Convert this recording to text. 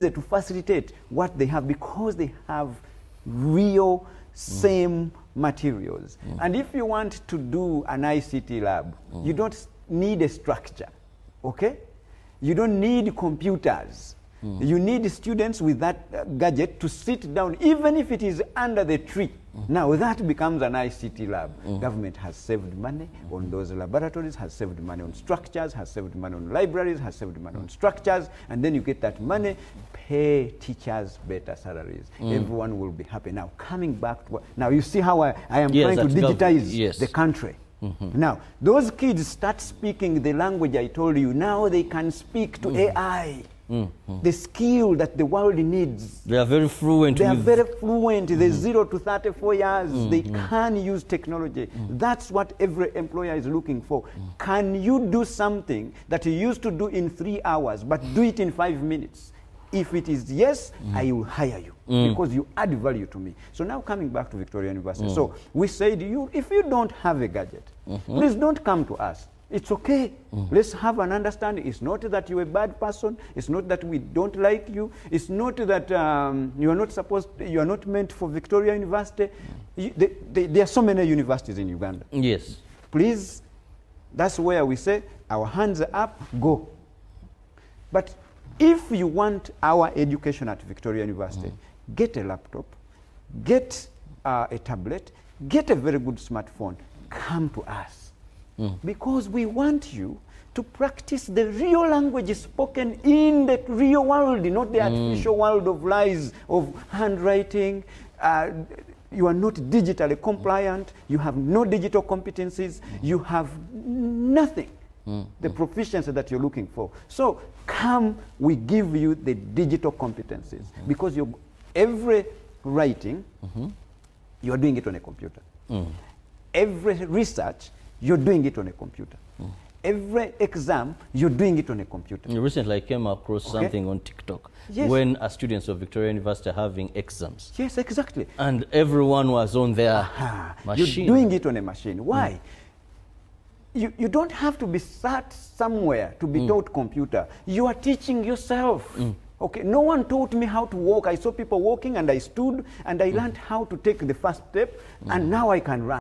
to facilitate what they have, because they have real same materials. And if you want to do an ICT lab, you don't need a structure, okay? You don't need computers. You need students with that gadget to sit down, even if it is under the tree. Now that becomes an ICT lab. Government has saved money on those laboratories, has saved money on structures, has saved money on libraries, has saved money on structures, and then you get that money, pay teachers better salaries. Everyone will be happy. Now coming back to, now you see how I am trying to digitize the country. Now, those kids start speaking the language I told you. Now they can speak to AI. The skill that the world needs. They are very fluent. They are very fluent. They're 0 to 34 years. They can use technology. That's what every employer is looking for. Can you do something that you used to do in 3 hours, but do it in 5 minutes? If it is yes, I will hire you because you add value to me. So now coming back to Victoria University. So we said, if you don't have a gadget, please don't come to us. It's okay. Let's have an understanding. It's not that you're a bad person. It's not that we don't like you. It's not that you are not meant for Victoria University. There are so many universities in Uganda. Yes. Please, that's where we say, our hands are up, go. But if you want our education at Victoria University, get a laptop, get a tablet, get a very good smartphone, come to us. Because we want you to practice the real language spoken in the real world, not the artificial world of lies, of handwriting. You are not digitally compliant. You have no digital competencies. You have nothing. The proficiency that you're looking for. So come, we give you the digital competencies. Because every writing, you're doing it on a computer. Every research, you're doing it on a computer. Every exam, you're doing it on a computer. Recently, I came across something on TikTok when students of Victoria University are having exams. Yes, exactly. And everyone was on their machine. You're doing it on a machine. Why? You don't have to be sat somewhere to be taught computer. You are teaching yourself. Okay, no one taught me how to walk. I saw people walking and I stood and I learned how to take the first step and now I can run.